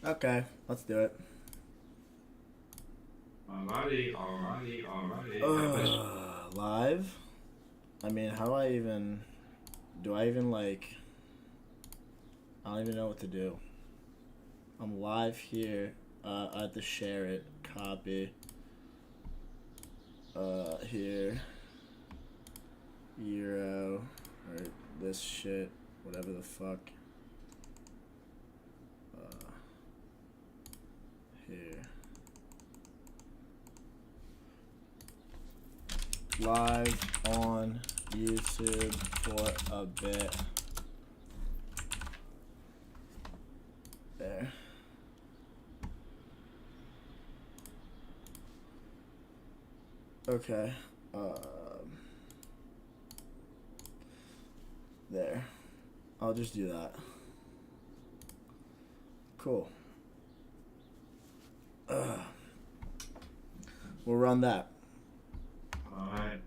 Okay, let's do it. Alrighty. Got a question. Live? I mean, how do I even. Do I even, like. I don't even know what to do. I'm live here. I have to share it. Copy. Here. Euro. Or this shit. Whatever the fuck. Uh, Here. Live on YouTube for a bit. There. Okay. There. I'll just do that. Cool. We'll run that. Alright.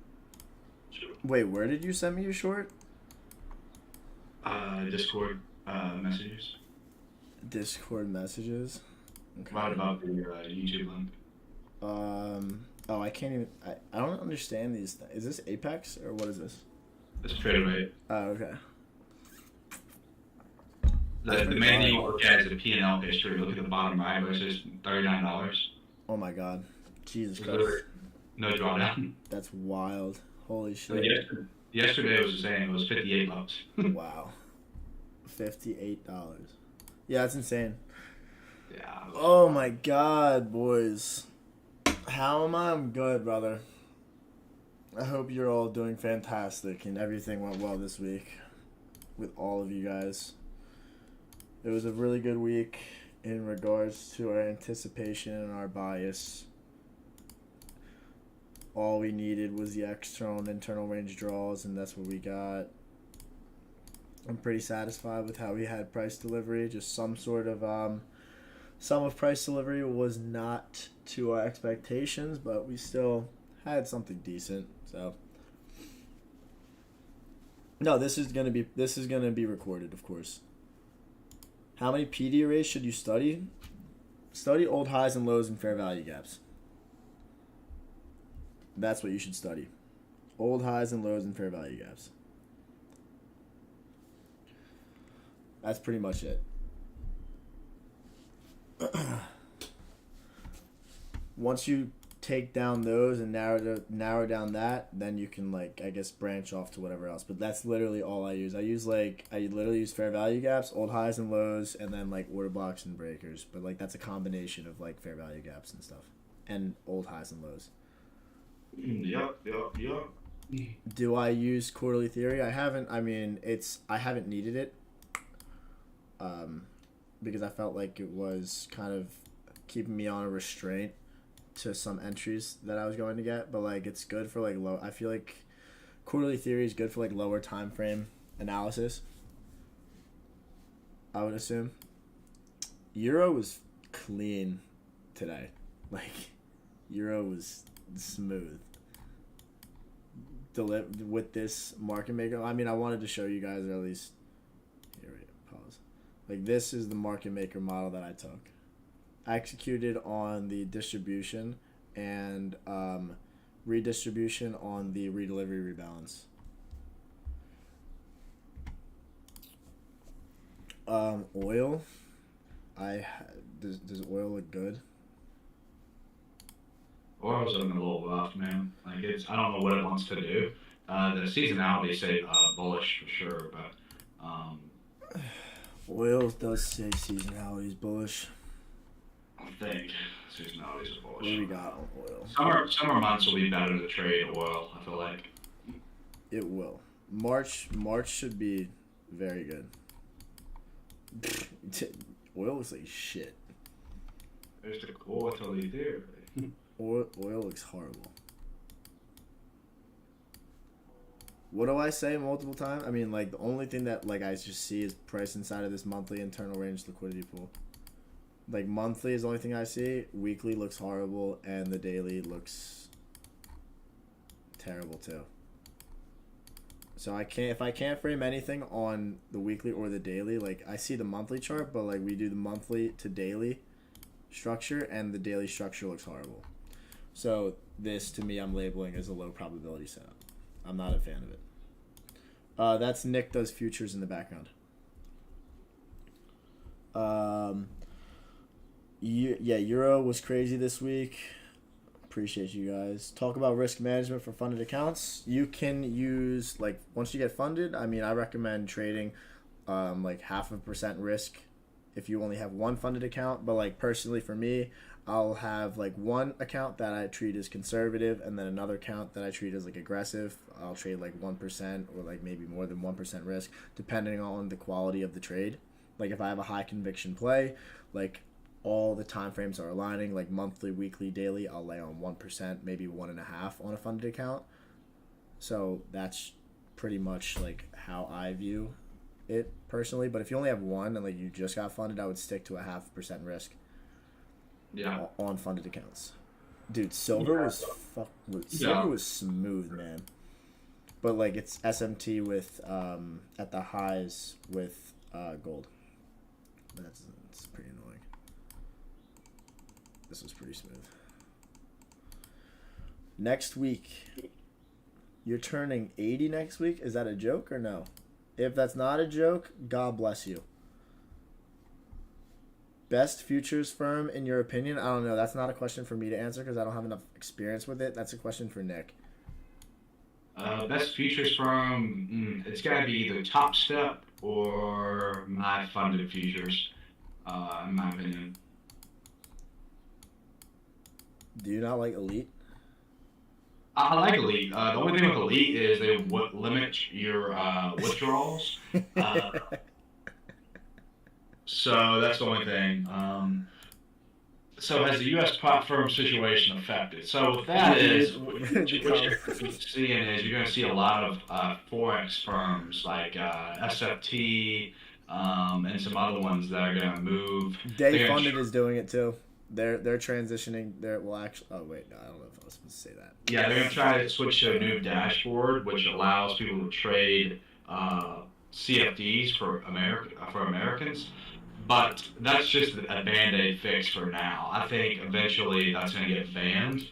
Wait, where did you send me your short? Discord messages. Discord messages. Right Okay. about the YouTube link. Oh, I can't even. I don't understand these things. Is this Apex or what is this? It's pretty right. Oh, okay. That's The pretty main thing fine. you look at is the P&L history. Look at the bottom right where it says $39. Oh my god. Jesus There's Christ. literally no drawdown. That's wild. Holy Like shit. yesterday it was the same. It was $58. Wow. $58. Yeah, that's insane. Yeah. It was Oh wild. my god, boys. How am I? I'm good, brother. I hope you're all doing fantastic and everything went well this week with all of you guys. It was a really good week in regards to our anticipation and our bias. All we needed was the external and internal range draws, and that's what we got. I'm pretty satisfied with how we had price delivery. Just some of price delivery was not to our expectations, but we still had something decent. So no, this is gonna be recorded, of course. How many PD arrays should you study? Study old highs and lows and fair value gaps. That's what you should study. Old highs and lows and fair value gaps. That's pretty much it. Once you take down those and narrow down that, then you can, like, I guess, branch off to whatever else. But that's literally all I use. I literally use fair value gaps, old highs and lows, and then like order blocks and breakers. But like that's a combination of like fair value gaps and stuff, and old highs and lows. Yup. Do I use quarterly theory? I haven't. I mean, I haven't needed it, um, because I felt like it was kind of keeping me on a restraint to some entries that I was going to get. But like, it's good for like low. I feel like quarterly theory is good for like lower time frame analysis. I would assume Euro was clean today. Like Euro was smooth. With this market maker. I mean, I wanted to show you guys, or at least here. Wait, pause. Like this is the market maker model that I took. I executed on the distribution and redistribution on the redelivery rebalance. Oil. Does oil look good? Oil's looking a little rough, man. Like I don't know what it wants to do. The seasonality say bullish for sure, but Oil does say seasonality is bullish. I think seasonality is What do bullish. we got on oil? Summer months will be better to trade oil. I feel like It will. March should be very good. Oil looks like shit. there's the quarterly theory. Oil looks horrible. What do I say multiple times? I mean, like the only thing that like I just see is price inside of this monthly internal range liquidity pool. Like monthly is the only thing I see. Weekly looks horrible, and the daily looks terrible too. So if I can't frame anything on the weekly or the daily, like I see the monthly chart, but like we do the monthly to daily structure, and the daily structure looks horrible. So this to me, I'm labeling as a low probability setup. I'm not a fan of it. That's Nick does futures in the background. Yeah, Euro was crazy this week. Appreciate you guys. Talk about risk management for funded accounts. You can use, like, once you get funded, I mean, I recommend trading like 0.5% risk if you only have one funded account. But like personally for me, I'll have like one account that I treat as conservative, and then another account that I treat as like aggressive. I'll trade like 1% or like maybe more than 1% risk depending on the quality of the trade. Like if I have a high conviction play, like all the time frames are aligning, like monthly, weekly, daily, I'll lay on 1%, maybe 1.5% on a funded account. So that's pretty much like how I view it personally. But if you only have one and like you just got funded, I would stick to a 0.5% risk. Yeah. On funded accounts. Dude, silver was smooth, man. But like it's SMT with at the highs with gold. It's pretty annoying. This was pretty smooth. Next week, you're turning 80 next week. Is that a joke or no? If that's not a joke, God bless you. Best futures firm in your opinion? I don't know. That's not a question for me to answer because I don't have enough experience with it. That's a question for Nick. Best futures firm, it's got to be either Top Step or my funded futures, in my opinion. Do you not like Elite? I like Elite. The only thing with Elite is they limit your withdrawals. So that's the only thing. So has the U.S. prop firm situation affected? So what that is, what you're seeing is you're going to see a lot of forex firms like SFT and some other ones that are going to move. Day Funded is doing it too. They're transitioning. Oh wait, no, I don't know if I was supposed to say that. Yeah, they're going to try to switch to a new dashboard, which allows people to trade CFDs for Americans. But that's just a Band-Aid fix for now. I think eventually that's going to get banned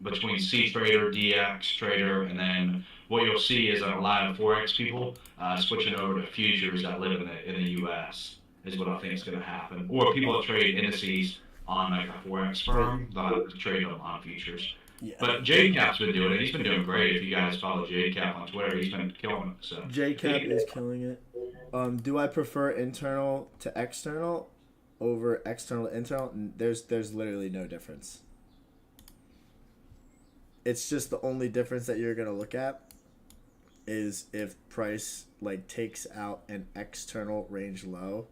between C-Trader, DX-Trader, and then what you'll see is a lot of Forex people switching over to futures that live in the U.S. is what I think is going to happen. Or people that trade indices on like a Forex firm, they'll trade them on futures. Yeah. But JCap's been doing it. He's been doing great. If you guys follow JCap on Twitter, he's been killing it. So JCap is killing it. Do I prefer internal to external over external to internal? There's literally no difference. It's just the only difference that you're gonna look at is if price like takes out an external range low.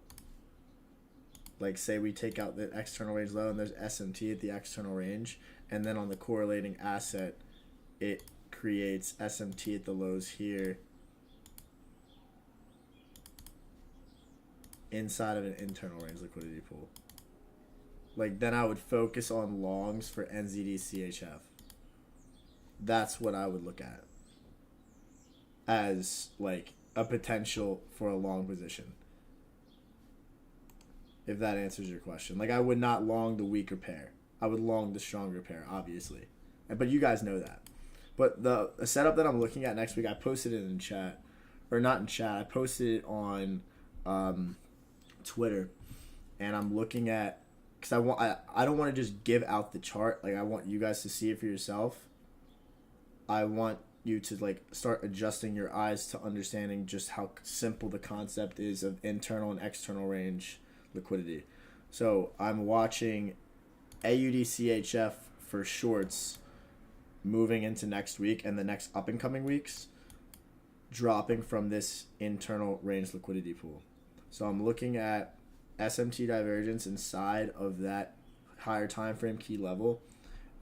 Like say we take out the external range low and there's SMT at the external range, and then on the correlating asset, it creates SMT at the lows here inside of an internal range liquidity pool. Like then I would focus on longs for NZD CHF. That's what I would look at as like a potential for a long position. If that answers your question. Like I would not long the weaker pair. I would long the stronger pair, obviously. But you guys know that. But the setup that I'm looking at next week, I posted it in chat. Or not in chat. I posted it on Twitter. And I'm looking at... Because I don't want to just give out the chart. Like I want you guys to see it for yourself. I want you to like start adjusting your eyes to understanding just how simple the concept is of internal and external range liquidity. So I'm watching AUD/CHF for shorts moving into next week and the next up and coming weeks, dropping from this internal range liquidity pool. So I'm looking at SMT divergence inside of that higher time frame key level,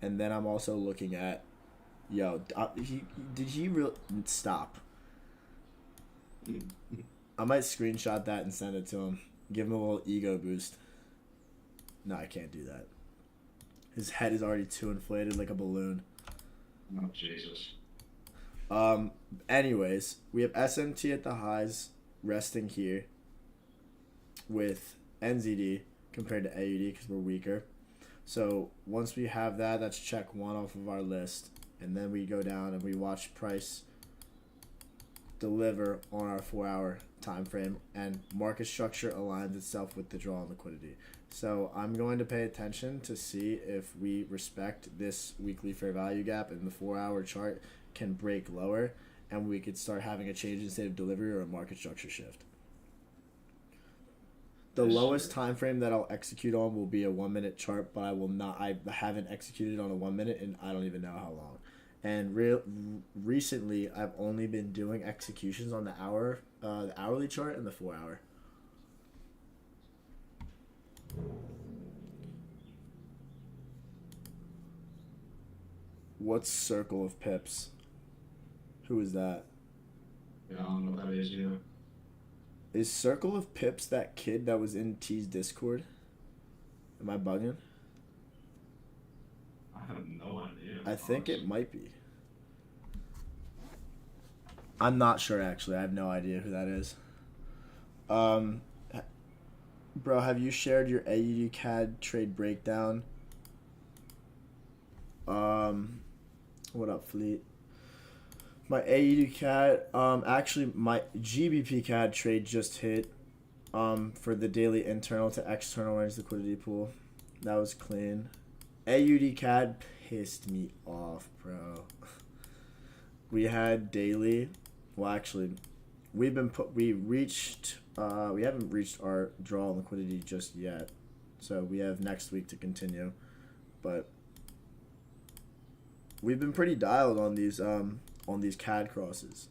and then I'm also looking at did he really stop? I might screenshot that and send it to him. Give him a little ego boost. No, I can't do that. His head is already too inflated like a balloon. Oh, Jesus. Um, anyways, we have SMT at the highs resting here with NZD compared to AUD because we're weaker. So once we have that, that's check one off of our list. And then we go down and we watch price deliver on our 4-hour time frame, and market structure aligns itself with the draw and liquidity. So I'm going to pay attention to see if we respect this weekly fair value gap and the 4-hour chart can break lower and we could start having a change in state of delivery or a market structure shift. The lowest time frame that I'll execute on will be a 1 minute chart, but I haven't executed on a 1 minute and I don't even know how long. And recently I've only been doing executions on the hourly chart and the 4-hour. What's Circle of Pips? Who is that? Yeah, I don't know what that is either. Is Circle of Pips that kid that was in T's Discord? Am I bugging? I have no idea. I think it might be. I'm not sure actually. I have no idea who that is. Bro, have you shared your AUD CAD trade breakdown? What up, Fleet? My AUD CAD, actually my GBP CAD trade just hit, for the daily internal to external range liquidity pool. That was clean. AUD CAD pissed me off, bro. We had daily. Well, actually, we haven't reached our draw liquidity just yet, so we have next week to continue. But we've been pretty dialed on these CAD crosses.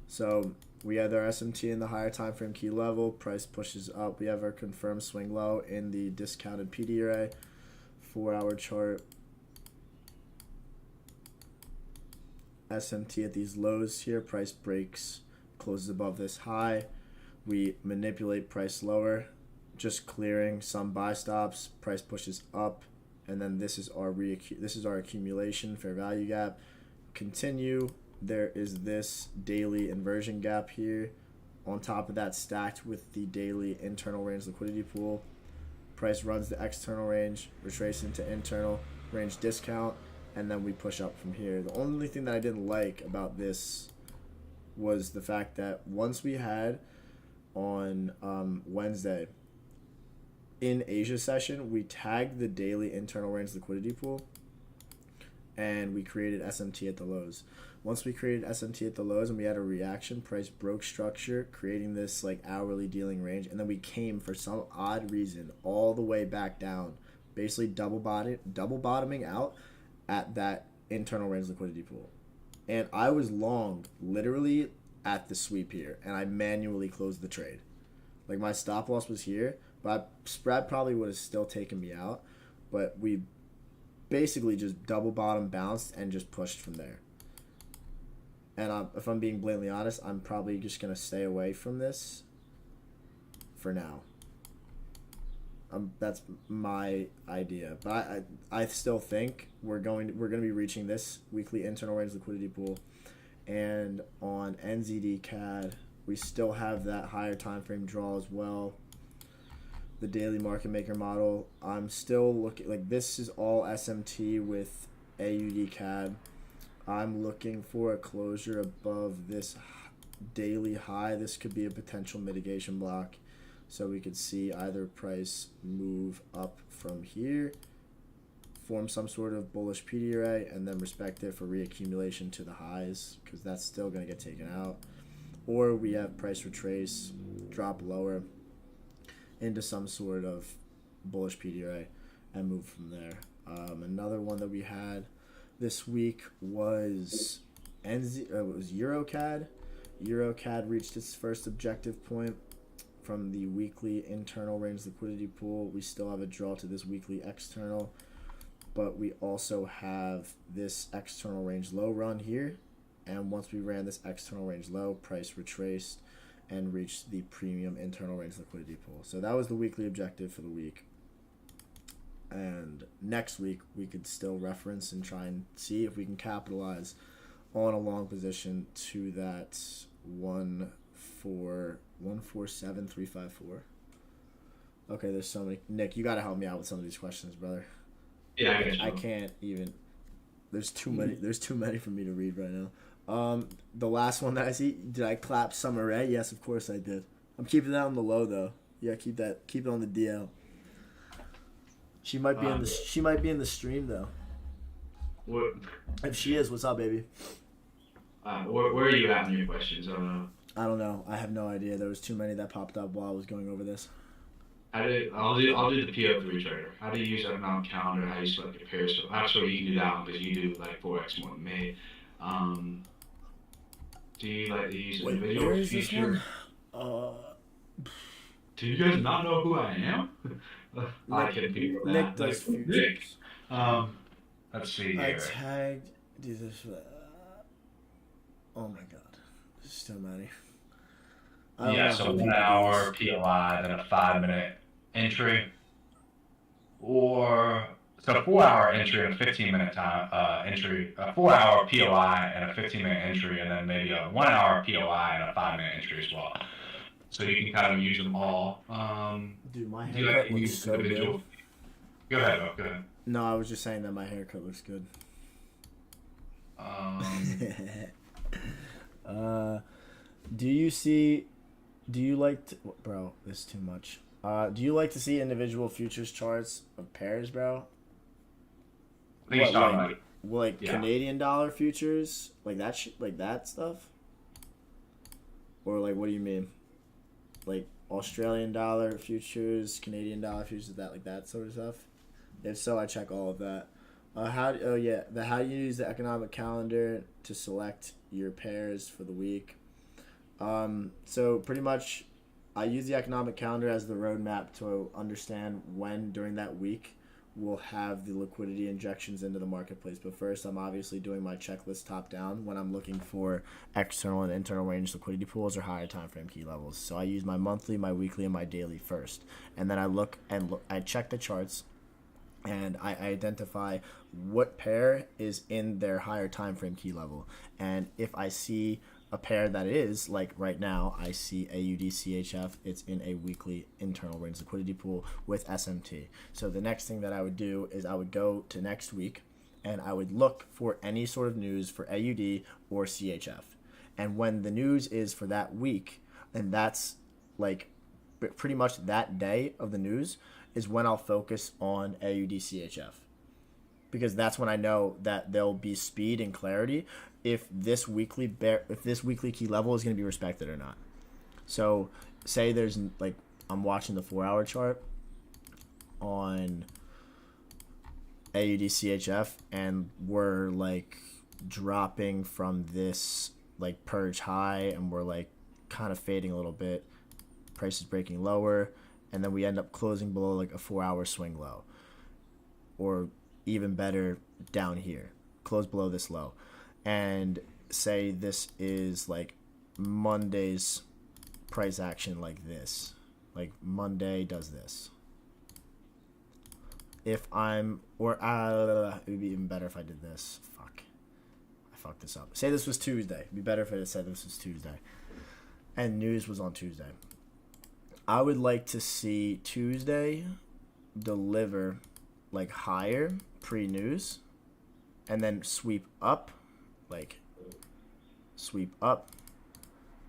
So we have our SMT in the higher time frame key level. Price pushes up. We have our confirmed swing low in the discounted PD array. 4-hour chart. SMT at these lows here. Price breaks, closes above this high. We manipulate price lower, just clearing some buy stops. Price pushes up, and then this is our accumulation fair value gap. Continue. There is this daily inversion gap here. On top of that, stacked with the daily internal range liquidity pool. Price runs the external range, retraces into internal range discount, and then we push up from here. The only thing that I didn't like about this was the fact that once we had on Wednesday in Asia session, we tagged the daily internal range liquidity pool and we created SMT at the lows. Once we created SMT at the lows and we had a reaction, price broke structure, creating this like hourly dealing range, and then we came for some odd reason all the way back down, basically double bottoming out at that internal range liquidity pool. And I was long literally at the sweep here, and I manually closed the trade. Like my stop loss was here, but spread probably would have still taken me out, but we basically just double bottom bounced and just pushed from there. And if I'm being blatantly honest, I'm probably just going to stay away from this for now. That's my idea. But I still think we're going to be reaching this weekly internal range liquidity pool. And on NZD CAD, we still have that higher time frame draw as well. The daily market maker model, I'm still looking, like this is all SMT with AUD CAD. I'm looking for a closure above this daily high. This could be a potential mitigation block. So we could see either price move up from here, form some sort of bullish PD array, and then respect it for reaccumulation to the highs, because that's still going to get taken out. Or we have price retrace, drop lower into some sort of bullish PD array, and move from there. Another one that we had this week was EuroCAD. EuroCAD reached its first objective point from the weekly internal range liquidity pool. We still have a draw to this weekly external, but we also have this external range low run here. And once we ran this external range low, price retraced and reached the premium internal range liquidity pool. So that was the weekly objective for the week. And next week we could still reference and try and see if we can capitalize on a long position to that 147,354. Okay, there's so many. Nick, you gotta help me out with some of these questions, brother. Yeah, I got I you. can't even. There's too many. There's too many for me to read right now. The last one that I see. Did I clap Summer Rae? Yes, of course I did. I'm keeping that on the low though. Yeah, keep that. Keep it on the DL. She might be in the. She might be in the stream though. What, If she is, what's up, baby? where are you at in your questions? I don't know. I don't know. I have no idea. There was too many that popped up while I was going over this. I'll do the PO3 trader. How do you use economic calendar? How you select your pairs? So actually, you can do that one because you do like forex more than me. Um, do you like to use Wait, individual where is this future? one? Do you guys not know who I am? I Nick, can people Nick that does like Nick. futures. Let's see I here. tagged. Do this. Oh my god, there's so many. I don't Yeah, know so how one people do hour this. POI, then a 5 minute entry, or so 4 hour entry and a 15 minute time entry, a 4 hour POI and a 15 minute entry, and then maybe a 1 hour POI and a 5 minute entry as well. So you can kind of use them all. Dude, my Do you like haircut to looks use so good. individual? Go ahead, Bo, go ahead. No, I was just saying that my haircut looks good. Um, uh, do you see? Do you like to, bro? This is too much. Do you like to see individual futures charts of pairs, bro? I think he's What, talking like, about like Yeah. Canadian dollar futures, like that like that stuff, or like what do you mean? Like Australian dollar futures, Canadian dollar futures, that sort of stuff. If so, I check all of that. How do you use the economic calendar to select your pairs for the week? So pretty much, I use the economic calendar as the roadmap to understand when during that week we'll have the liquidity injections into the marketplace. But first, I'm obviously doing my checklist top down when I'm looking for external and internal range liquidity pools or higher time frame key levels. So I use my monthly, my weekly, and my daily first, and then I check the charts and I identify what pair is in their higher time frame key level. And if I see a pair that is, like right now, I see AUD it's in a weekly internal range liquidity pool with SMT. So the next thing that I would do is I would go to next week and I would look for any sort of news for AUD or CHF. And when the news is for that week, and that's like pretty much that day of the news, is when I'll focus on AUD CHF, because that's when I know that there'll be speed and clarity if this weekly key level is going to be respected or not. So say there's like I'm watching the 4 hour chart on AUD CHF and we're like dropping from this like purge high and we're like kind of fading a little bit, price is breaking lower, and then we end up closing below like a 4 hour swing low, or even better down here, close below this low, and say this is like Monday's price action, like this, like Monday does this. If I'm, or it would be even better if I did this. I fucked this up. Say this was Tuesday. It'd be better if I said this was Tuesday, and news was on Tuesday. I would like to see Tuesday deliver like higher pre-news and then sweep up,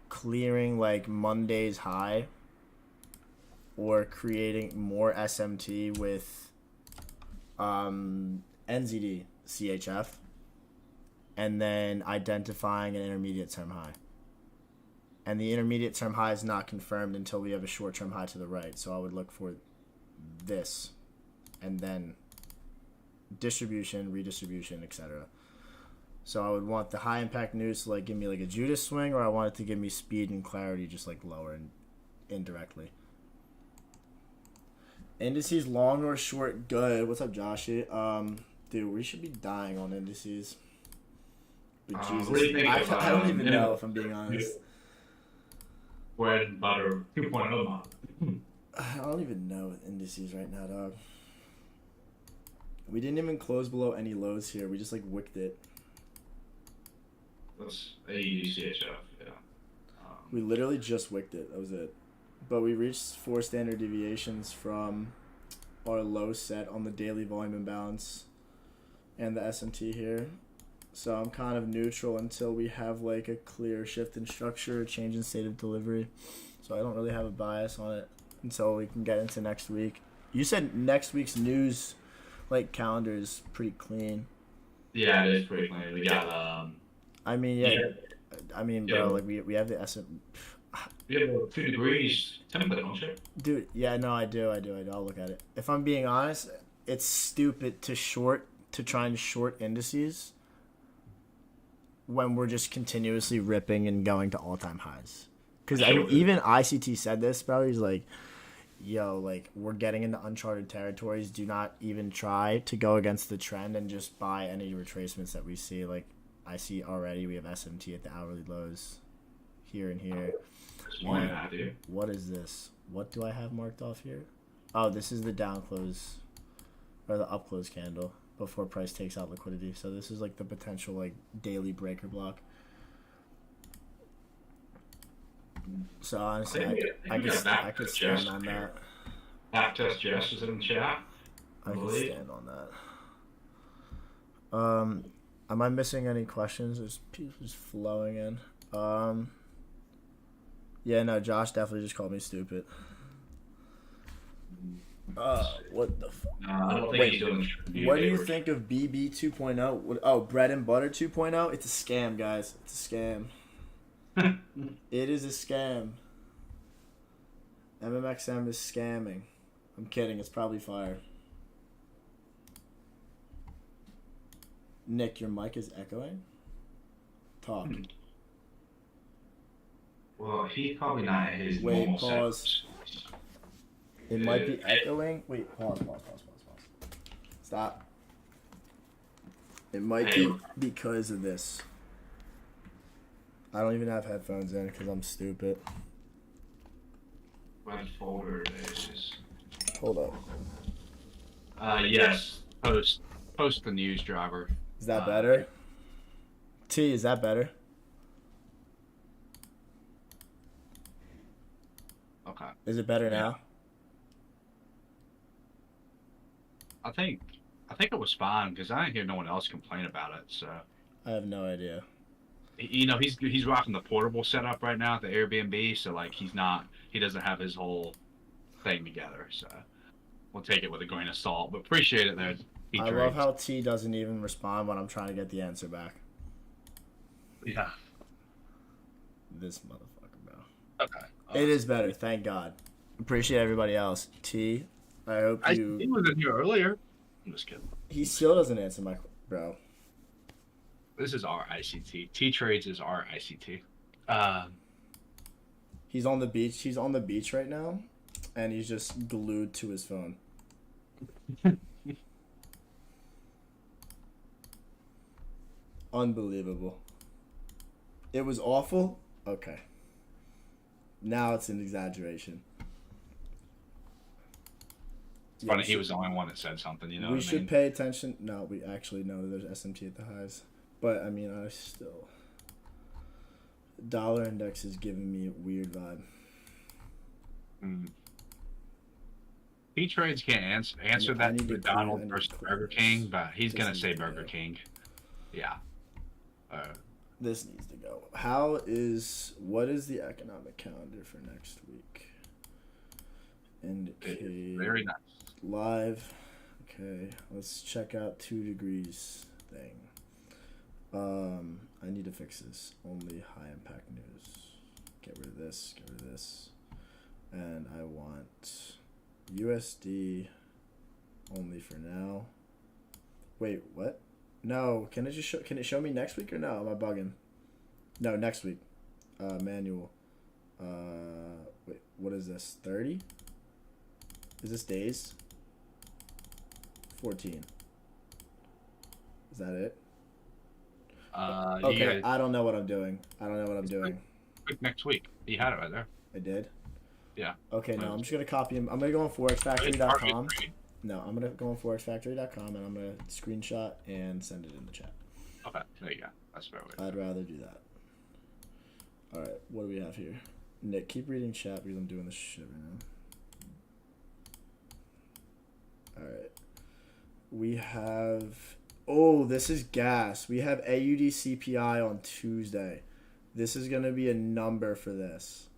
clearing like Monday's high or creating more SMT with NZD CHF, and then identifying an intermediate term high. And the intermediate term high is not confirmed until we have a short term high to the right. So I would look for this, and then distribution, redistribution, etc. So I would want the high impact news to like give me like a Judas swing, or I want it to give me speed and clarity just like lower and indirectly. Indices long or short? Good. What's up, Joshy? Dude, we should be dying on indices. But Jesus, What do you think I don't even know if I'm being honest. Bread and butter 2.0 model. I don't even know with indices right now, dog. We didn't even close below any lows here. We just like wicked it. That's AUCHF. Yeah. We literally just wicked it. That was it. But we reached 4 standard deviations from our low set on the daily volume imbalance and the SMT here. So I'm kind of neutral until we have like a clear shift in structure, change in state of delivery. So I don't really have a bias on it until we can get into next week. You said next week's news like calendar is pretty clean. Yeah, it is pretty clean. We got I mean, yeah. yeah, I mean, yeah. bro, like we have the SM. We have a 2 degrees template, don't you? Dude, yeah, no, I do. I'll look at it. If I'm being honest, it's stupid to try and short indices when we're just continuously ripping and going to all-time highs. Because I mean, even ICT said this, bro. He's like, yo, like, we're getting into uncharted territories. Do not even try to go against the trend and just buy any retracements that we see. Like, I see already we have SMT at the hourly lows here and here. What is this? What do I have marked off here? Oh, this is the down close or the up close candle before price takes out liquidity. So this is like the potential like daily breaker block. So honestly, I could stand on that. Backtest Jess is in the chat. I could stand on that. Am I missing any questions? There's people just flowing in. Yeah, no, Josh definitely just called me stupid. What the fuck? I don't think he's doing what do you think of BB 2.0? Oh, Bread and Butter 2.0? It's a scam, guys. It's a scam. It is a scam. MMXM is scamming. I'm kidding. It's probably fire. Nick, your mic is echoing? Talk. Well, he's probably not at his Wait, normal pause. It might be echoing. Wait, pause. Stop. It might be because of this. I don't even have headphones in because I'm stupid. Red folder is. Hold up. Yes. Post the news driver. Is that better? T, is that better? Okay. Is it better now? I think it was fine because I didn't hear no one else complain about it. So I have no idea. You know, he's rocking the portable setup right now at the Airbnb, so like he doesn't have his whole thing together. So we'll take it with a grain of salt. But appreciate it there. I love how T doesn't even respond when I'm trying to get the answer back. Yeah. This motherfucker, bro. Okay. It is better, thank God. Appreciate everybody else. T, I hope you. He was in here earlier. I'm just kidding. He still doesn't answer my bro. This is our ICT. T Trades is our ICT. He's on the beach. He's on the beach right now, and he's just glued to his phone. Unbelievable. It was awful? Okay. Now it's an exaggeration. It's funny, he was the only one that said something, you know We what I should mean? pay attention. No, we actually know there's SMT at the highs. But, I mean, I still... Dollar index is giving me a weird vibe. T-Trades can't answer that to McDonald's versus Burger King, but he's going to say Burger King. Yeah. This needs to go. What is the economic calendar for next week? Indicate very nice. Live. Okay, let's check out 2 degrees thing. I need to fix this. Only high impact news. Get rid of this. And I want USD only for now. Wait, what? No, can it show me next week or no? Am I bugging? No, next week. Manual. Wait, what is this? 30? Is this days? 14. Is that it? Okay, I don't know what I'm doing. Quick next week. You had it right there. I did? Yeah. Okay, no, I'm just going to copy him. I'm going to go on forexfactory.com. No, I'm going to go on forexfactory.com and I'm going to screenshot and send it in the chat. Okay, there you go. That's fair way. I'd rather do that. All right, what do we have here? Nick, keep reading chat because I'm doing this shit right now. All right. We have. Oh, this is gas. We have AUD CPI on Tuesday. This is going to be a number for this.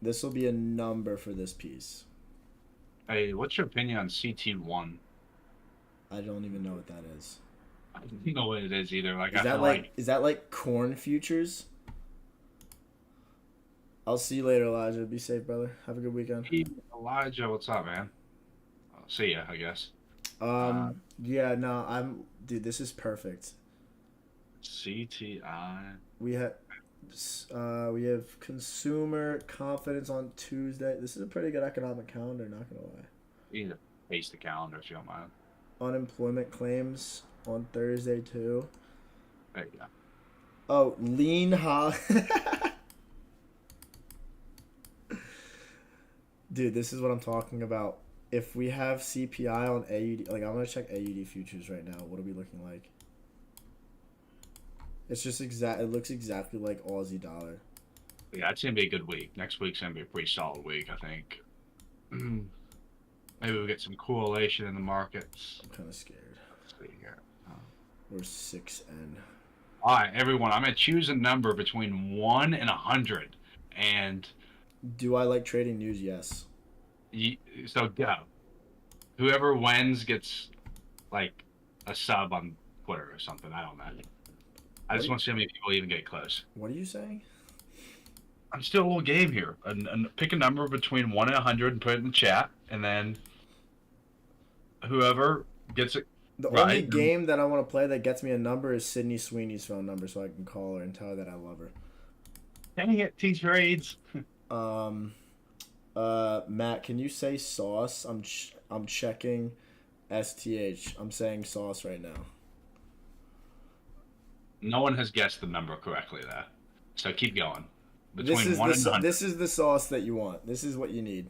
This will be a number for this piece. Hey, what's your opinion on CT1? I don't even know what that is. I don't know what it is either. Like, Is that like corn futures? I'll see you later, Elijah. Be safe, brother. Have a good weekend. Hey, Elijah, what's up, man? I'll see ya, I guess. Yeah, no, dude, this is perfect. CTI. We have consumer confidence on Tuesday. This is a pretty good economic calendar, not gonna lie. You need to paste the calendar if you don't mind. Unemployment claims on Thursday too. There you go. Oh, lean hog. Dude, this is what I'm talking about. If we have CPI on AUD, like I'm gonna check AUD futures right now. What are we looking like? It's just it looks exactly like Aussie dollar. Yeah, it's gonna be a good week. Next week's gonna be a pretty solid week, I think. Maybe we'll get some correlation in the markets. I'm kind of scared. Let's see here. We're 6N. All right, everyone. I'm gonna choose a number between 1 and 100, and do I like trading news? Yes. So go. Whoever wins gets like a sub on Twitter or something. I don't know. I just want to see how many people even get close. What are you saying? I'm still a little game here. And pick a number between 1 and 100 and put it in the chat, and then whoever gets it. The only game that I want to play that gets me a number is Sydney Sweeney's phone number, so I can call her and tell her that I love her. Dang it, T-Trades. Matt, can you say sauce? I'm checking STH. I'm saying sauce right now. No one has guessed the number correctly there. So keep going. Between 1 and 100. This is the sauce that you want. This is what you need.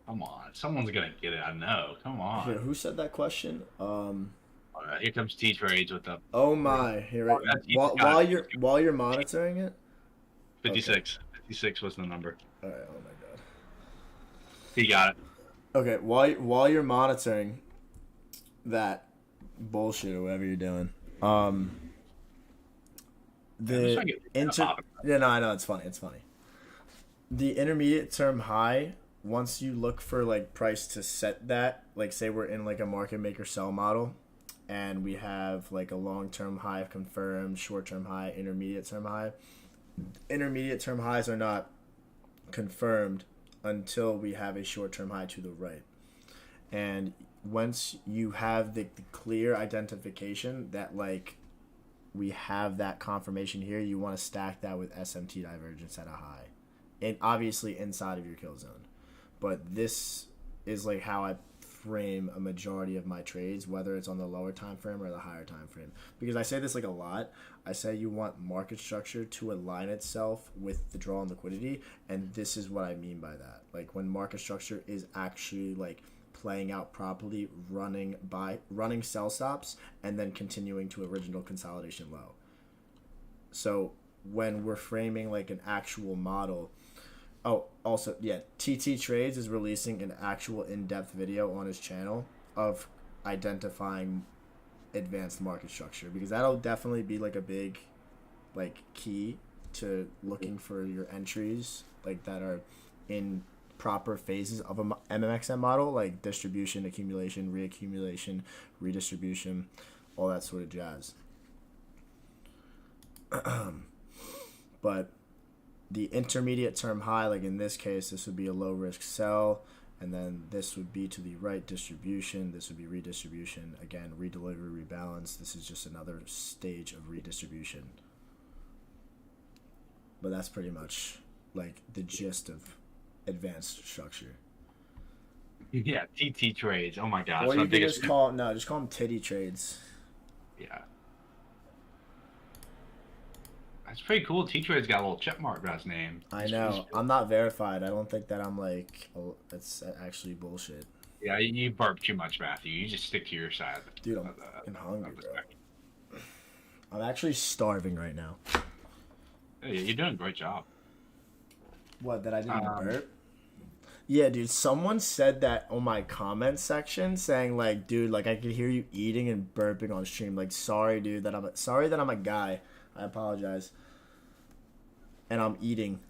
Come on. Someone's going to get it. I know. Come on. Here, who said that question? Here comes T-Trades with the... Oh my. Here, right. While you're monitoring it? 56. Okay. 56 was the number. All right. Oh my god. He got it. Okay. While you're monitoring that bullshit or whatever you're doing, yeah, no, I know it's funny. It's funny. The intermediate term high. Once you look for like price to set that, like say we're in like a market maker sell model, and we have like a long-term high confirmed, short-term high, intermediate term high. Intermediate term highs are not confirmed until we have a short-term high to the right. And once you have the clear identification that like we have that confirmation here, you want to stack that with SMT divergence at a high, and obviously inside of your kill zone. But this is like how I frame a majority of my trades, whether it's on the lower time frame or the higher time frame. Because I say this like a lot. I say you want market structure to align itself with the draw and liquidity, and this is what I mean by that. Like when market structure is actually like playing out properly, running sell stops, and then continuing to original consolidation low. So when we're framing like an actual model. Oh, also, yeah, TT Trades is releasing an actual in-depth video on his channel of identifying advanced market structure, because that'll definitely be like a big like key to looking for your entries like that are in proper phases of a MMXM model, like distribution, accumulation, reaccumulation, redistribution, all that sort of jazz. But the intermediate term high, like in this case, this would be a low risk sell, and then this would be to the right distribution. This would be redistribution. Again, redelivery, rebalance. This is just another stage of redistribution. But that's pretty much like the gist of advanced structure. Yeah, TT Trades. Oh my god. Or you can just call them titty trades. Yeah. That's pretty cool. T-Trade's got a little check mark by his name. I know. I'm not verified. I don't think that I'm like. Oh, that's actually bullshit. Yeah, you burp too much, Matthew. You just stick to your side. Dude, I'm of the- fucking hungry, of the bro. spectrum. I'm actually starving right now. Hey, you're doing a great job. What, that I didn't Um, burp? Yeah, dude, someone said that on my comment section saying like, dude, like I could hear you eating and burping on stream. Like, sorry, dude, sorry that I'm a guy. I apologize. And I'm eating.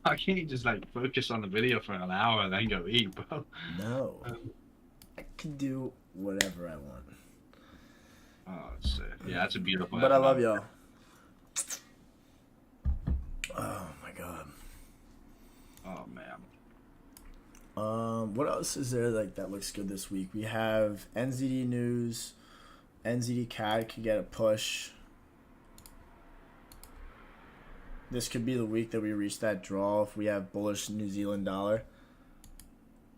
I can't just like focus on the video for an hour and then go eat, bro. No. I can do whatever I want. Oh, it's, yeah, that's a beautiful. But I love y'all. Oh my god. Oh man. What else is there like that looks good this week? We have NZD news. NZD CAD could get a push. This could be the week that we reach that draw if we have bullish New Zealand dollar.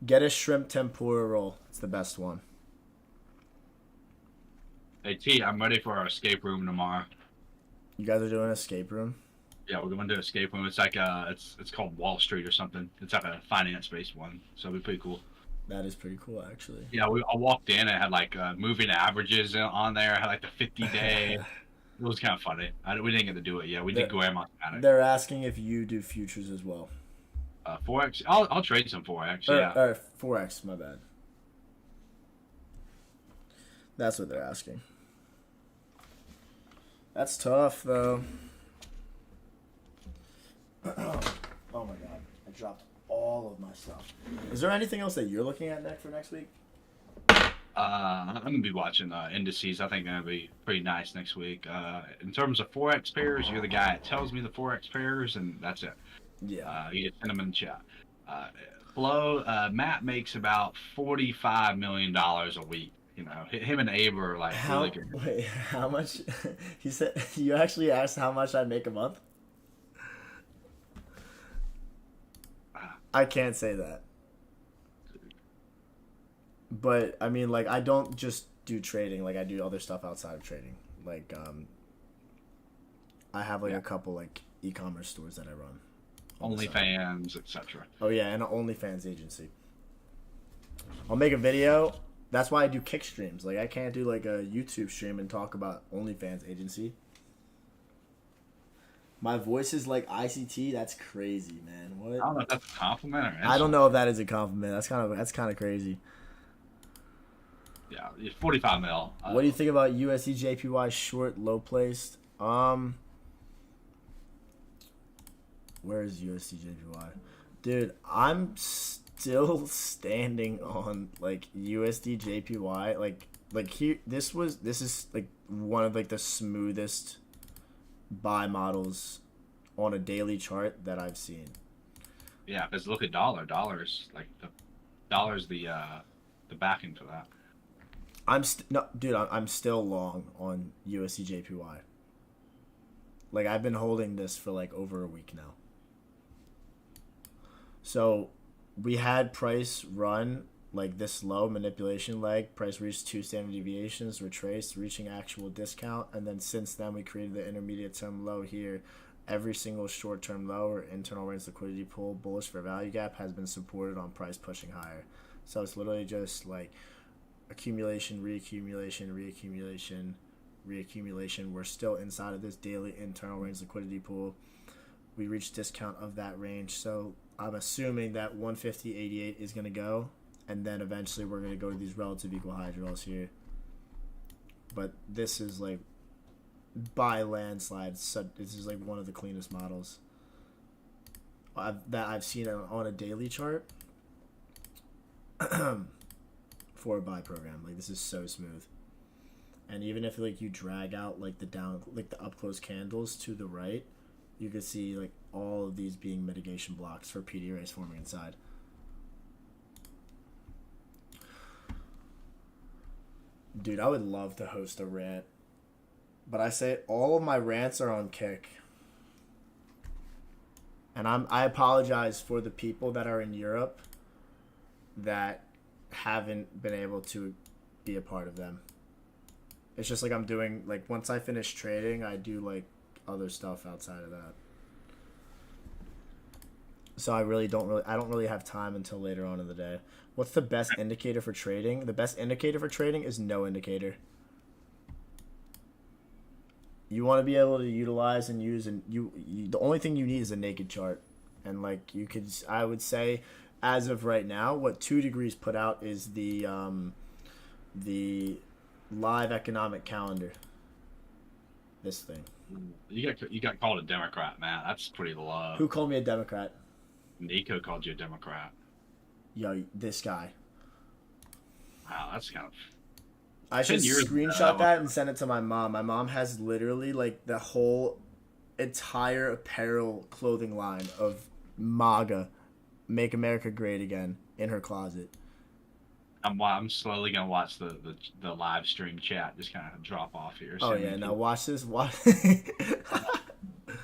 Get a shrimp tempura roll. It's the best one. Hey T, I'm ready for our escape room tomorrow. You guys are doing an escape room? Yeah, we're going to escape room. It's like it's called Wall Street or something. It's like a finance-based one, so it'll be pretty cool. That is pretty cool, actually. Yeah, I walked in and it had like moving averages on there. It had like the 50-day. It was kind of funny. We didn't get to do it yet. We did Grandma's Attic. They're asking if you do futures as well. Forex. I'll trade some Forex. Yeah. Or Forex, my bad. That's what they're asking. That's tough, though. Oh my god. I dropped all of my stuff. Is there anything else that you're looking at for next week? I'm gonna be watching indices. I think gonna be pretty nice next week. In terms of Forex pairs, you're the guy that tells me the Forex pairs, and that's it. Yeah. You just send them in the chat. Matt makes about $45 million a week. You know, him and Abe are like really good. Wait, how much? He said you actually asked how much I make a month? I can't say that. But I mean, like, I don't just do trading. Like, I do other stuff outside of trading. Like, I have like a couple like e-commerce stores that I run. OnlyFans, etc. Oh yeah, and an OnlyFans agency. I'll make a video. That's why I do kick streams. Like, I can't do like a YouTube stream and talk about OnlyFans agency. My voice is like ICT. That's crazy, man. What? I don't know if that's a compliment or insult. I don't know if that is a compliment. That's kind of crazy. Yeah, 45 mil. What do you think about USD JPY short low placed? Where is USD JPY? Dude, I'm still standing on like USD JPY. Like here, this is like one of like the smoothest buy models on a daily chart that I've seen. Yeah, because look at dollar. Dollar's like dollar's the backing for that. I'm still long on USD JPY. Like, I've been holding this for like over a week now. So we had price run like this low manipulation leg. Price reached 2 standard deviations, retraced, reaching actual discount, and then since then we created the intermediate term low here. Every single short term low or internal range liquidity pool bullish for value gap has been supported on price pushing higher. So it's literally just like accumulation, reaccumulation, reaccumulation, reaccumulation. We're still inside of this daily internal range liquidity pool. We reached discount of that range, so I'm assuming that 150.88 is going to go, and then eventually we're going to go to these relative equal high draws here. But this is like by landslide. So this is like one of the cleanest models that I've seen on a daily chart for a buy program. Like, this is so smooth. And even if like you drag out like the up close candles to the right, you could see like all of these being mitigation blocks for PD arrays forming inside. Dude, I would love to host a rant, but I say all of my rants are on Kick. And I apologize for the people that are in Europe that haven't been able to be a part of them. It's just like I'm doing, like, once I finish trading, I do like other stuff outside of that. So I don't really have time until later on in the day. What's the best indicator for trading? The best indicator for trading is no indicator. You want to be able to utilize and use, and the only thing you need is a naked chart. And like I would say, as of right now, what 2 Degrees put out is the live economic calendar. This thing. You got called a Democrat, man. That's pretty low. Who called me a Democrat? Nico called you a Democrat. Yo, this guy. Wow, that's kind of. I should 10 years screenshot ago. that and send it to my mom. My mom has literally like the whole entire apparel clothing line of MAGA, Make America Great Again, in her closet. I'm slowly gonna watch the live stream chat just kind of drop off here. Oh yeah, now watch this. Watch.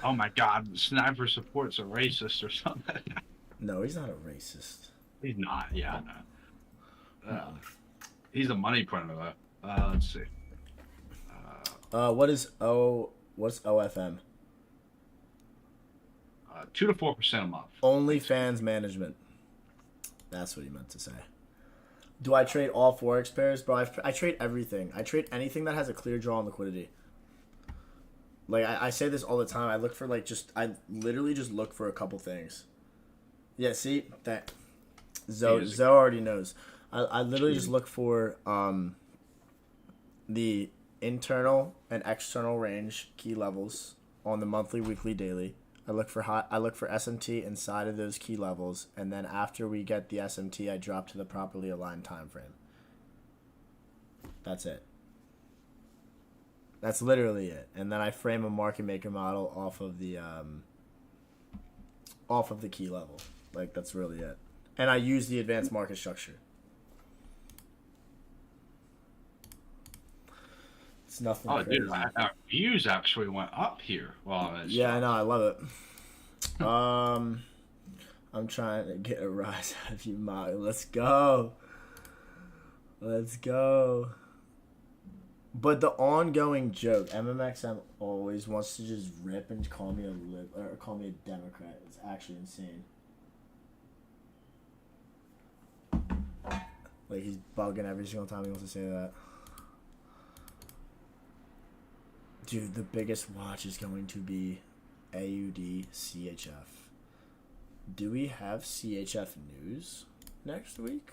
Oh my God, Sniper supports a racist or something. No, he's not a racist. He's not. Yeah, I know. He's a money printer though. Let's see. What's OFM? 2 to 4% a month. OnlyFans management. That's what he meant to say. Do I trade all forex pairs, bro? I trade everything. I trade anything that has a clear draw on liquidity. Like I say this all the time. I look for I literally just look for a couple things. Yeah, see that Zoe already knows. I literally just look for the internal and external range key levels on the monthly, weekly, daily. I look for SMT inside of those key levels, and then after we get the SMT, I drop to the properly aligned time frame. That's it. That's literally it. And then I frame a market maker model off of the key level. Like, that's really it. And I use the advanced market structure. It's nothing crazy. Dude, our views actually went up here. Well, yeah, I know. I love it. I'm trying to get a rise out of you, Molly. Let's go. Let's go. But the ongoing joke, MMXM always wants to just rip and call me or call me a Democrat. It's actually insane. Like, he's bugging every single time he wants to say that. Dude, the biggest watch is going to be AUD CHF. Do we have CHF news next week?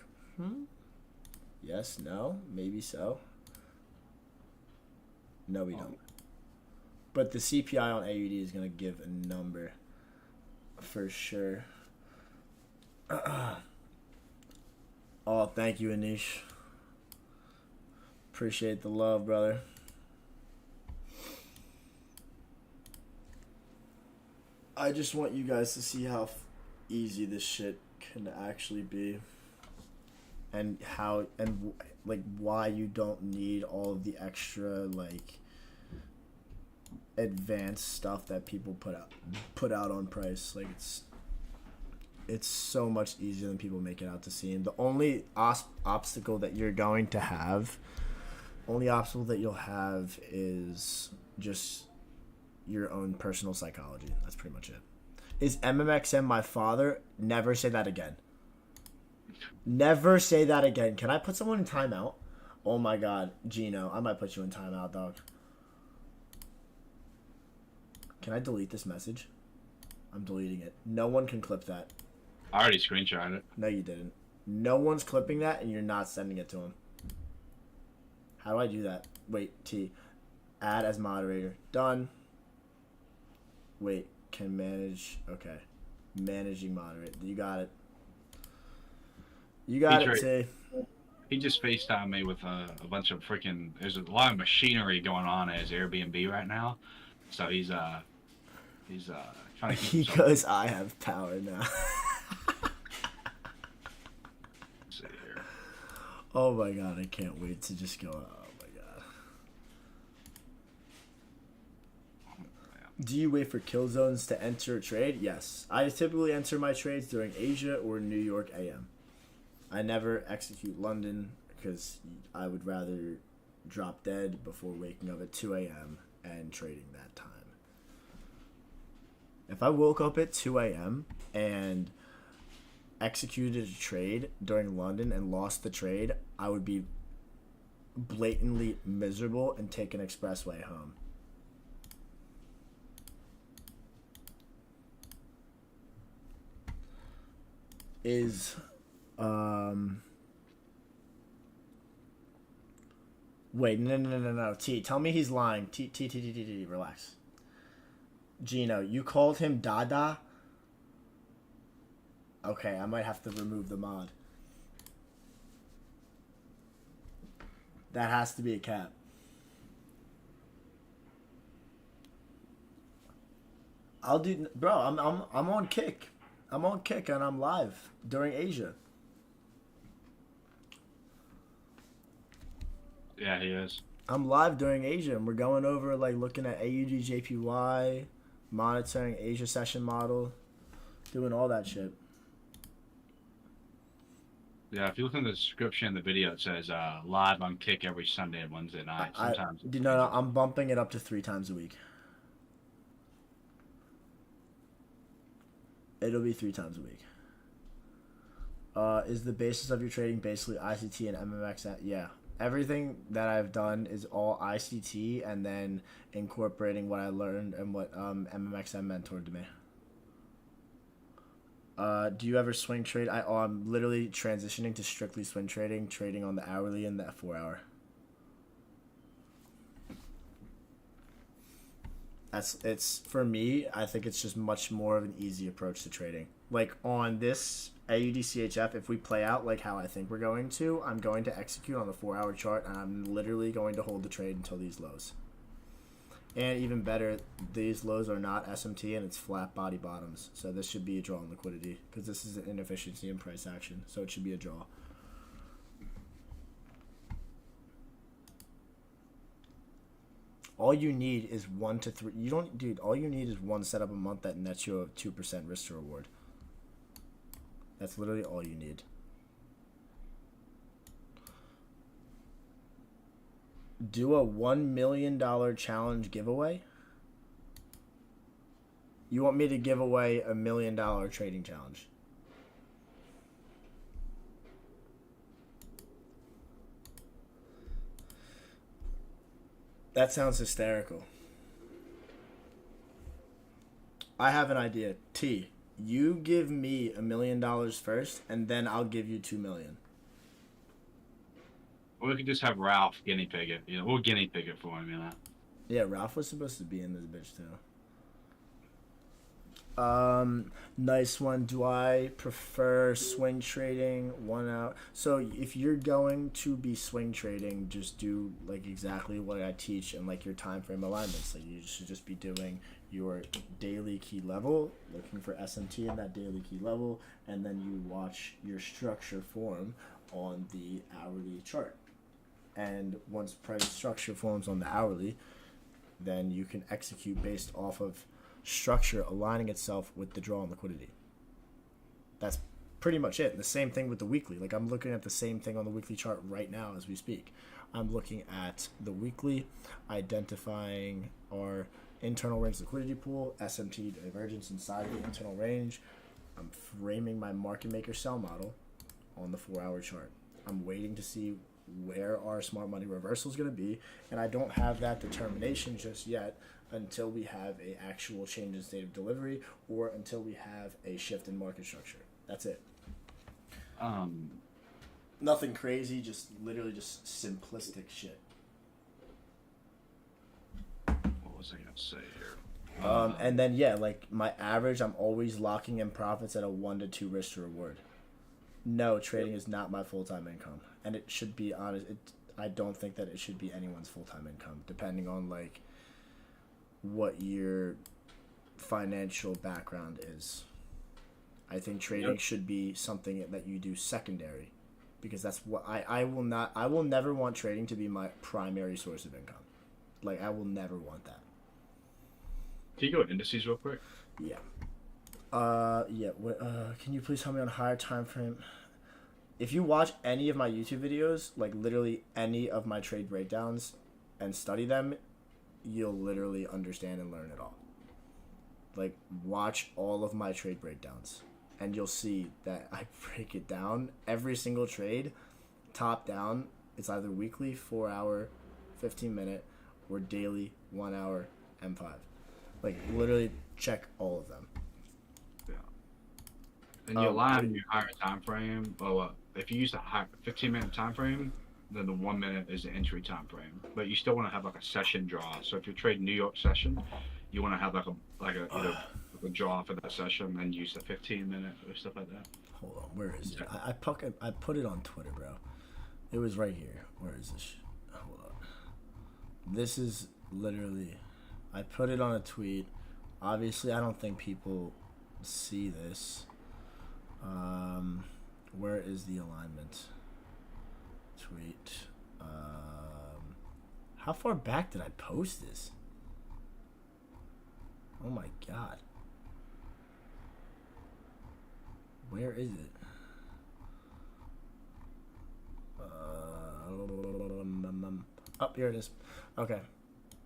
Yes, no, maybe so. No, we don't. But the CPI on AUD is going to give a number for sure. Oh, thank you, Anish. Appreciate the love, brother. I just want you guys to see how easy this shit can actually be. And how, and like, why you don't need all of the extra, like, advanced stuff that people put out on price. Like, it's so much easier than people make it out to seem. The only obstacle that you're going to have, you'll have is just your own personal psychology. That's pretty much it. Is MMXM my father? Never say that again. Never say that again. Can I put someone in timeout? Oh my God, Gino, I might put you in timeout, dog. Can I delete this message? I'm deleting it. No one can clip that. I already screenshotted it. No, you didn't. No one's clipping that, and you're not sending it to him. How do I do that? Wait, T. Add as moderator. Done. Wait, can manage. Okay. Managing moderate. You got it. You got it, T. He just FaceTimed me with a bunch of freaking. There's a lot of machinery going on at his Airbnb right now, so he's trying to keep because I have power now. See here. Oh my God, I can't wait to just go. Oh my God. Do you wait for kill zones to enter a trade? Yes. I typically enter my trades during Asia or New York AM. I never execute London because I would rather drop dead before waking up at 2 a.m. and trading that time. If I woke up at 2 a.m. and executed a trade during London and lost the trade, I would be blatantly miserable and take an expressway home. Wait, no. T, tell me he's lying. T, relax. Gino, you called him Dada? Okay, I might have to remove the mod. That has to be a cap. I'll do, bro. I'm on Kick. I'm on Kick and I'm live during Asia. Yeah, he is. I'm live during Asia, and we're going over like looking at AUD JPY, monitoring Asia session model, doing all that shit. Yeah, if you look in the description of the video, it says live on Kick every Sunday and Wednesday night. Sometimes. No, I'm bumping it up to 3 times a week. It'll be 3 times a week. Is the basis of your trading basically ICT and MMX? Yeah. Everything that I've done is all ICT and then incorporating what I learned and what MMXM mentored to me. Do you ever swing trade? I'm literally transitioning to strictly swing trading, trading on the hourly and the 4 hour. It's for me, I think it's just much more of an easy approach to trading. Like on this AUDCHF, if we play out like how I think we're going to, I'm going to execute on the 4 hour chart and I'm literally going to hold the trade until these lows. And even better, these lows are not SMT and it's flat body bottoms. So this should be a draw on liquidity because this is an inefficiency in price action. So it should be a draw. All you need is 1 to 3. You don't, dude. All you need is one setup a month that nets you a 2% risk to reward. That's literally all you need. Do a $1 million challenge giveaway. You want me to give away $1 million trading challenge? That sounds hysterical. I have an idea. T, you give me $1 million first, and then I'll give you $2 million. Or we could just have Ralph guinea pig it. You know, we'll guinea pig it for him, you know. Yeah, Ralph was supposed to be in this bitch too. Nice one. Do I prefer swing trading 1 hour? So if you're going to be swing trading, just do like exactly what I teach and like your time frame alignments. Like you should just be doing your daily key level, looking for SMT in that daily key level, and then you watch your structure form on the hourly chart. And once price structure forms on the hourly, then you can execute based off of structure aligning itself with the draw and liquidity. That's pretty much it. The same thing with the weekly. Like I'm looking at the same thing on the weekly chart right now as we speak. I'm looking at the weekly, identifying our internal range liquidity pool, SMT divergence inside the internal range. I'm framing my market maker sell model on the 4 hour chart. I'm waiting to see where our smart money reversal is going to be, and I don't have that determination just yet until we have a actual change in state of delivery or until we have a shift in market structure. That's it. Nothing crazy, just literally just simplistic shit. What was I gonna say here? And then yeah, like my average, I'm always locking in profits at a 1 to 2 risk to reward. No, trading is not my full-time income, and it should be honest. I don't think that it should be anyone's full-time income, depending on like what your financial background is. I think trading should be something that you do secondary, because that's what I will never want trading to be my primary source of income. Like I will never want that. Can you go indices real quick? Yeah. Yeah. Can you please tell me on a higher time frame? If you watch any of my YouTube videos, like literally any of my trade breakdowns, and study them, you'll literally understand and learn it all. like watch all of my trade breakdowns, and you'll see that I break it down every single trade, top down. It's either weekly 4 hour, 15 minute, or daily 1 hour M5. Like literally check all of them. Yeah. And you align your higher time frame. Well, if you use the 15-minute time frame, then the 1 minute is the entry time frame. But you still want to have like a session draw. So if you're trading New York session, you want to have like a either a draw for that session and use the 15-minute or stuff like that. Hold on, where is it? I put it on Twitter, bro. It was right here. Where is this? Hold on. This is literally. I put it on a tweet. Obviously, I don't think people see this. Where is the alignment? Tweet. How far back did I post this? Oh my god. Where is it? Oh, here it is. Okay.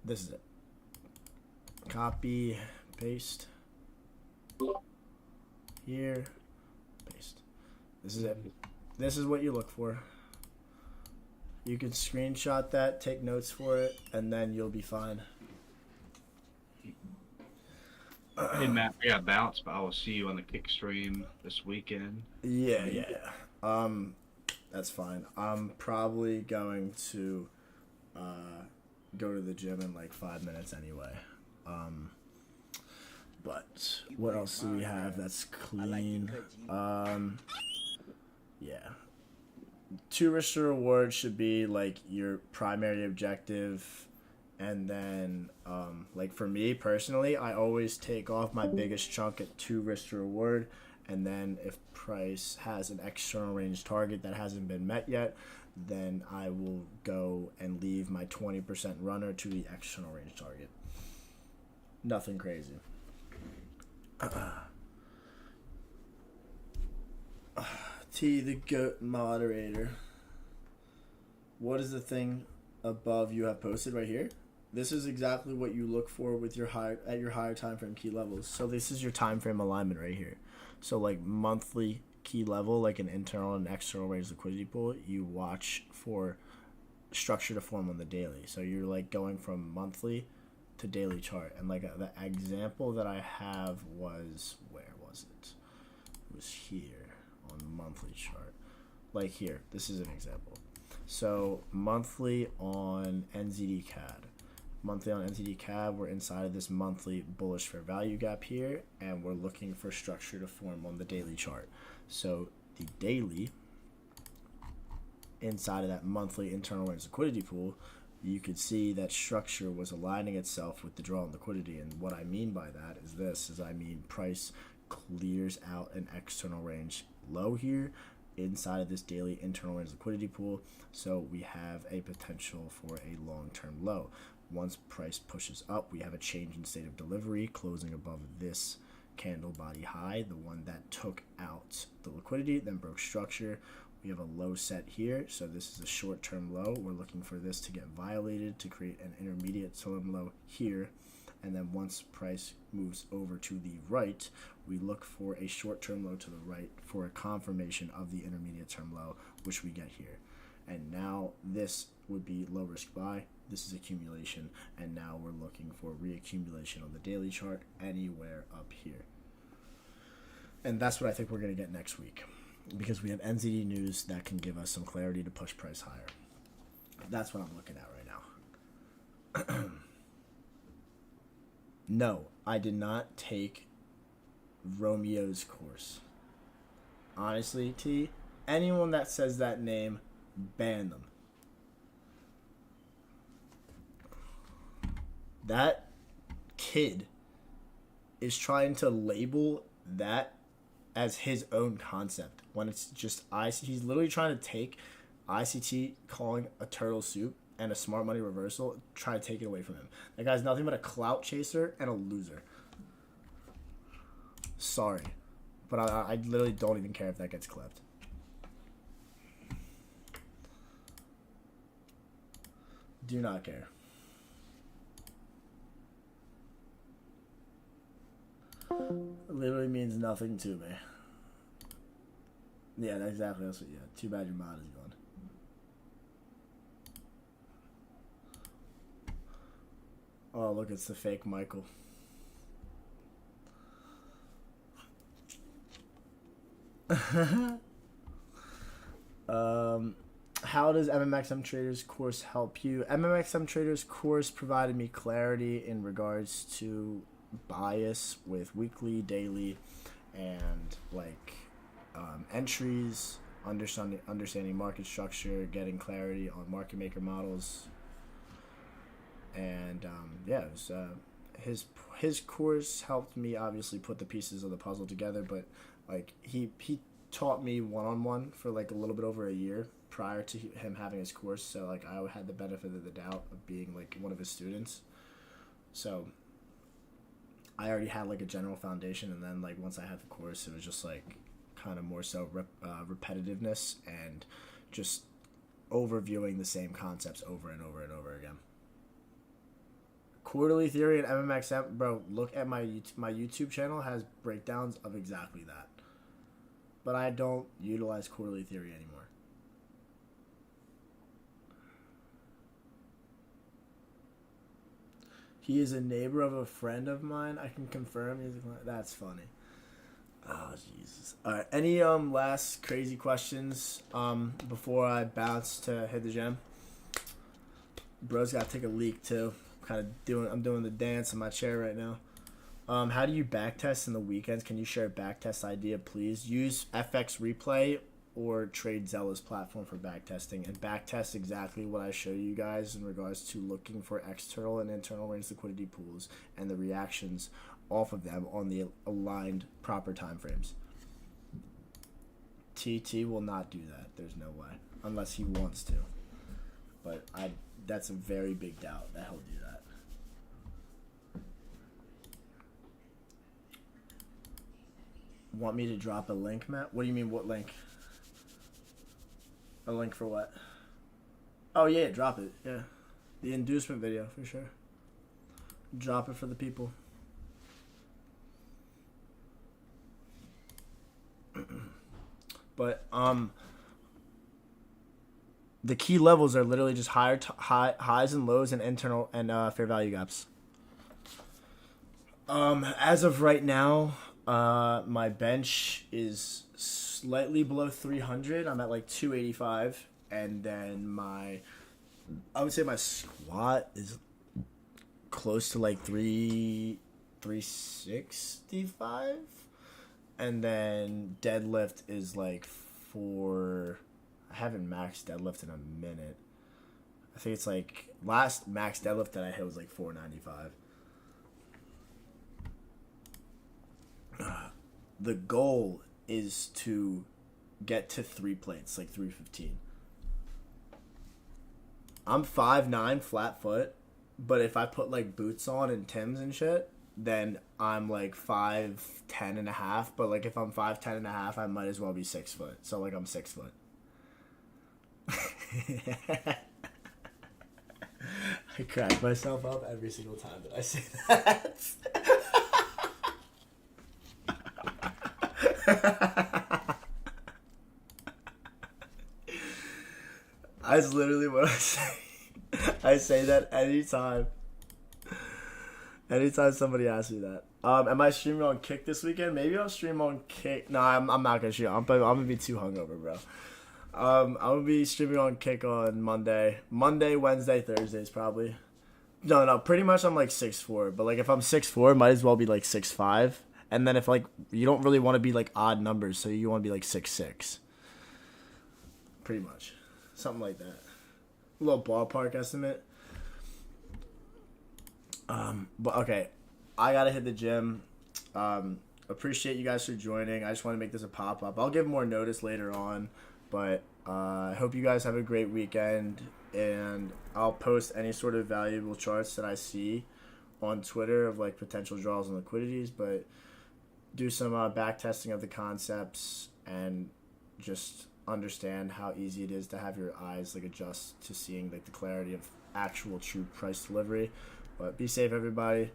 This is it. Copy, paste. Here, paste. This is it. This is what you look for. You can screenshot that, take notes for it, and then you'll be fine. Hey Matt, we got bounce, but I will see you on the kick stream this weekend. Yeah. That's fine. I'm probably going to go to the gym in like 5 minutes anyway. But what else do we have that's clean? Yeah. 2 risk to reward should be like your primary objective. And then, like for me personally, I always take off my biggest chunk at 2 risk to reward. And then if price has an external range target that hasn't been met yet, then I will go and leave my 20% runner to the external range target. Nothing crazy. T, the GOAT moderator. What is the thing above you have posted right here? This is exactly what you look for with your higher time frame key levels. So this is your time frame alignment right here. So like monthly key level, like an internal and external range liquidity pool, you watch for structure to form on the daily. So you're like going from monthly to daily chart. And like the example that I have was, where was it? It was here on the monthly chart. Like here, this is an example. So monthly on NZD CAD. Monthly on NZD CAD, we're inside of this monthly bullish fair value gap here, and we're looking for structure to form on the daily chart. So the daily, inside of that monthly internal range liquidity pool, you could see that structure was aligning itself with the draw on liquidity. And what I mean by that is this, I mean price clears out an external range low here inside of this daily internal range liquidity pool. So we have a potential for a long-term low. Once price pushes up, we have a change in state of delivery, closing above this candle body high, the one that took out the liquidity, then broke structure. We have a low set here, so this is a short-term low. We're looking for this to get violated to create an intermediate term low here. And then once price moves over to the right, we look for a short-term low to the right for a confirmation of the intermediate term low, which we get here. And now this would be low risk buy. This is accumulation, and now we're looking for reaccumulation on the daily chart anywhere up here. And that's what I think we're going to get next week, because we have NZD news that can give us some clarity to push price higher. That's what I'm looking at right now. No, I did not take Romeo's course. Honestly, T, anyone that says that name, ban them. That kid is trying to label that as his own concept when it's just ICT. He's literally trying to take ICT calling a turtle soup and a smart money reversal, try to take it away from him. That guy's nothing but a clout chaser and a loser. Sorry, but I literally don't even care if that gets clipped. Do not care. It literally means nothing to me. Yeah, exactly. That's what. Yeah. Too bad your mod is gone. Oh, look, it's the fake Michael. How does MMXM Traders course help you? MMXM Traders course provided me clarity in regards to bias with weekly, daily, and like entries, understanding market structure, getting clarity on market maker models, and yeah, it was, his course helped me obviously put the pieces of the puzzle together, but like he taught me one-on-one for like a little bit over a year prior to him having his course, so like I had the benefit of the doubt of being like one of his students, so I already had like a general foundation, and then like once I had the course, it was just like kind of more so repetitiveness and just overviewing the same concepts over and over and over again. Quarterly theory and MMXM, bro, look at my YouTube channel has breakdowns of exactly that. But I don't utilize quarterly theory anymore. He is a neighbor of a friend of mine. I can confirm. That's funny. Oh, Jesus. All right. Any last crazy questions before I bounce to hit the gym? Bro's got to take a leak too. I'm doing the dance in my chair right now. How do you backtest in the weekends? Can you share a backtest idea, please? Use FX Replay or TradeZella's platform for backtesting, and backtest exactly what I show you guys in regards to looking for external and internal range liquidity pools and the reactions off of them on the aligned proper time frames. TT will not do that. There's no way, unless he wants to. But that's a very big doubt that he'll do that. Want me to drop a link, Matt? What do you mean, what link? A link for what? Oh, yeah, drop it. Yeah. The inducement video, for sure. Drop it for the people. But, the key levels are literally just highs and lows and internal and fair value gaps. As of right now, my bench is slightly below 300. I'm at like 285, and then I would say my squat is close to like 365, and then deadlift is like I haven't maxed deadlift in a minute. I think it's like last max deadlift that I hit was like 495. The goal is to get to 3 plates, like 315. I'm 5'9", flat foot, but if I put like boots on and Timbs and shit, then I'm like 5'10" and a half. But like if I'm 5'10" and a half, I might as well be 6 foot. So like I'm 6 foot. I crack myself up every single time that I say that. That's literally what I say. I say that anytime somebody asks me that. Am I streaming on Kick this weekend? Maybe I'll stream on Kick. No, I'm not gonna stream. I'm gonna be too hungover, bro. I'm gonna be streaming on Kick on Monday, Wednesday, Thursdays probably. No, pretty much I'm like 6'4", but like if I'm 6'4", might as well be like 6'5". And then if like you don't really want to be like odd numbers, so you want to be like 6'6". Pretty much, something like that. A little ballpark estimate. But okay, I gotta hit the gym. Appreciate you guys for joining. I just want to make this a pop up. I'll give more notice later on, but I hope you guys have a great weekend, and I'll post any sort of valuable charts that I see on Twitter of like potential draws and liquidities, but do some back testing of the concepts and just understand how easy it is to have your eyes like adjust to seeing like the clarity of actual true price delivery. But be safe, everybody.